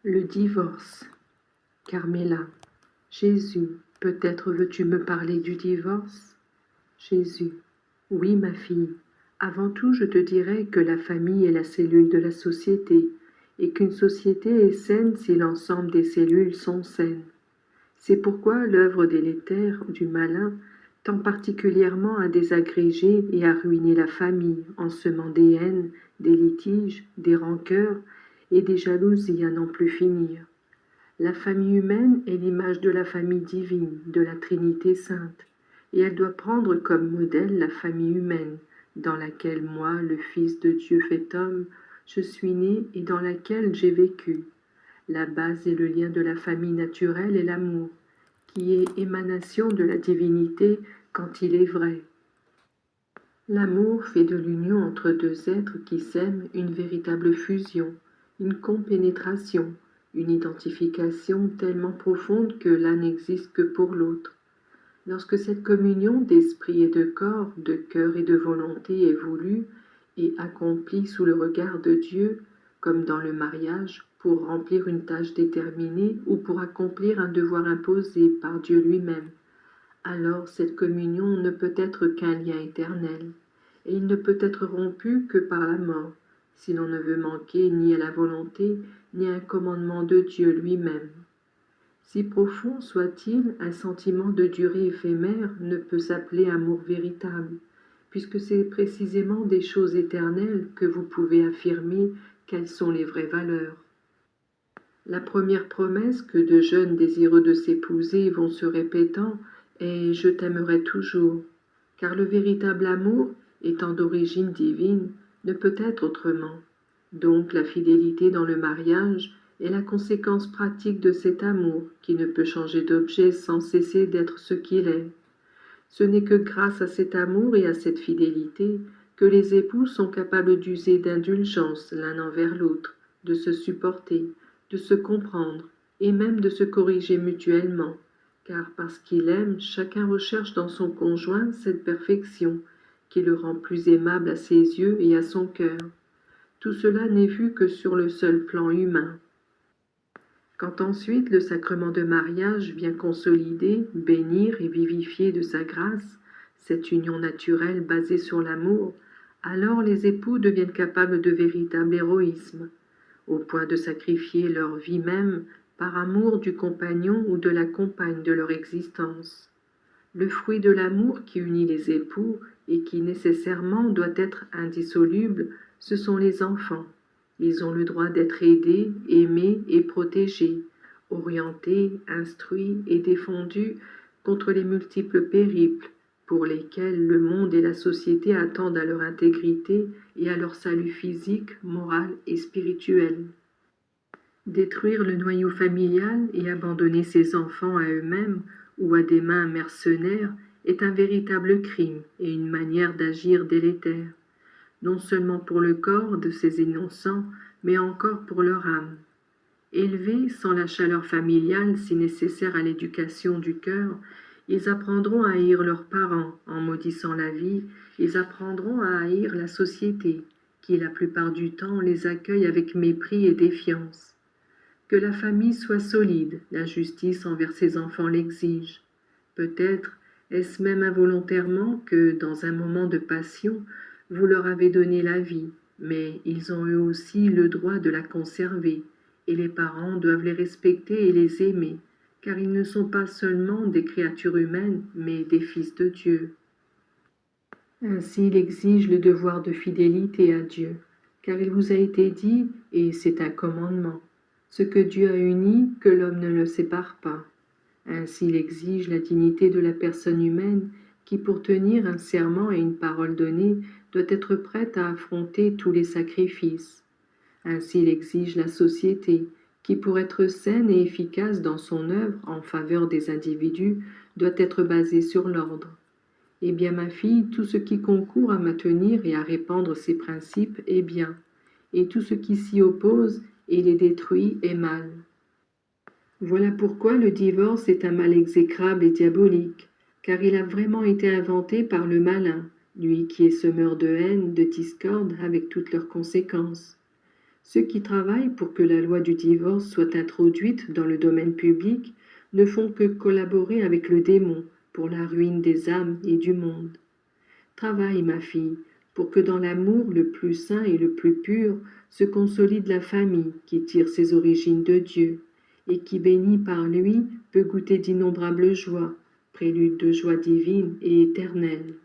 Le divorce. Carmela. Jésus, peut-être veux-tu me parler du divorce? Jésus. Oui, ma fille. Avant tout, je te dirais que la famille est la cellule de la société, et qu'une société est saine si l'ensemble des cellules sont saines. C'est pourquoi l'œuvre délétère du malin tend particulièrement à désagréger et à ruiner la famille en semant des haines, des litiges, des rancœurs et des jalousies à n'en plus finir. La famille humaine est l'image de la famille divine, de la Trinité sainte, et elle doit prendre comme modèle la famille humaine, dans laquelle moi, le Fils de Dieu fait homme, je suis né et dans laquelle j'ai vécu. La base et le lien de la famille naturelle est l'amour, qui est émanation de la divinité quand il est vrai. L'amour fait de l'union entre deux êtres qui s'aiment une véritable fusion, une compénétration, une identification tellement profonde que l'un n'existe que pour l'autre. Lorsque cette communion d'esprit et de corps, de cœur et de volonté est voulue et accomplie sous le regard de Dieu, comme dans le mariage, pour remplir une tâche déterminée ou pour accomplir un devoir imposé par Dieu lui-même, alors cette communion ne peut être qu'un lien éternel, et il ne peut être rompu que par la mort, si l'on ne veut manquer ni à la volonté, ni à un commandement de Dieu lui-même. Si profond soit-il, un sentiment de durée éphémère ne peut s'appeler amour véritable, puisque c'est précisément des choses éternelles que vous pouvez affirmer quelles sont les vraies valeurs. La première promesse que de jeunes désireux de s'épouser vont se répétant est « Je t'aimerai toujours », car le véritable amour, étant d'origine divine, ne peut être autrement. Donc la fidélité dans le mariage est la conséquence pratique de cet amour qui ne peut changer d'objet sans cesser d'être ce qu'il est. Ce n'est que grâce à cet amour et à cette fidélité que les époux sont capables d'user d'indulgence l'un envers l'autre, de se supporter, de se comprendre et même de se corriger mutuellement, car parce qu'il aime, chacun recherche dans son conjoint cette perfection qui le rend plus aimable à ses yeux et à son cœur. Tout cela n'est vu que sur le seul plan humain. Quand ensuite le sacrement de mariage vient consolider, bénir et vivifier de sa grâce cette union naturelle basée sur l'amour, alors les époux deviennent capables de véritable héroïsme, au point de sacrifier leur vie même par amour du compagnon ou de la compagne de leur existence. Le fruit de l'amour qui unit les époux et qui nécessairement doit être indissoluble, ce sont les enfants. Ils ont le droit d'être aidés, aimés et protégés, orientés, instruits et défendus contre les multiples périples pour lesquels le monde et la société attendent à leur intégrité et à leur salut physique, moral et spirituel. Détruire le noyau familial et abandonner ses enfants à eux-mêmes ou à des mains mercenaires est un véritable crime et une manière d'agir délétère, non seulement pour le corps de ces innocents, mais encore pour leur âme. Élevés sans la chaleur familiale si nécessaire à l'éducation du cœur, ils apprendront à haïr leurs parents en maudissant la vie, ils apprendront à haïr la société, qui la plupart du temps les accueille avec mépris et défiance. Que la famille soit solide, la justice envers ses enfants l'exige. Peut-être est-ce même involontairement que, dans un moment de passion, vous leur avez donné la vie, mais ils ont eux aussi le droit de la conserver, et les parents doivent les respecter et les aimer, car ils ne sont pas seulement des créatures humaines, mais des fils de Dieu. Ainsi il exige le devoir de fidélité à Dieu, car il vous a été dit, et c'est un commandement, ce que Dieu a uni, que l'homme ne le sépare pas. Ainsi il exige la dignité de la personne humaine qui, pour tenir un serment et une parole donnée, doit être prête à affronter tous les sacrifices. Ainsi il exige la société qui, pour être saine et efficace dans son œuvre en faveur des individus, doit être basée sur l'ordre. Eh bien, ma fille, tout ce qui concourt à maintenir et à répandre ces principes est bien, et tout ce qui s'y oppose et les détruit est mal. Voilà pourquoi le divorce est un mal exécrable et diabolique, car il a vraiment été inventé par le malin, lui qui est semeur de haine, de discorde avec toutes leurs conséquences. Ceux qui travaillent pour que la loi du divorce soit introduite dans le domaine public ne font que collaborer avec le démon pour la ruine des âmes et du monde. Travaille, ma fille, pour que dans l'amour le plus saint et le plus pur se consolide la famille qui tire ses origines de Dieu et qui, bénie par lui, peut goûter d'innombrables joies, prélude de joie divine et éternelle.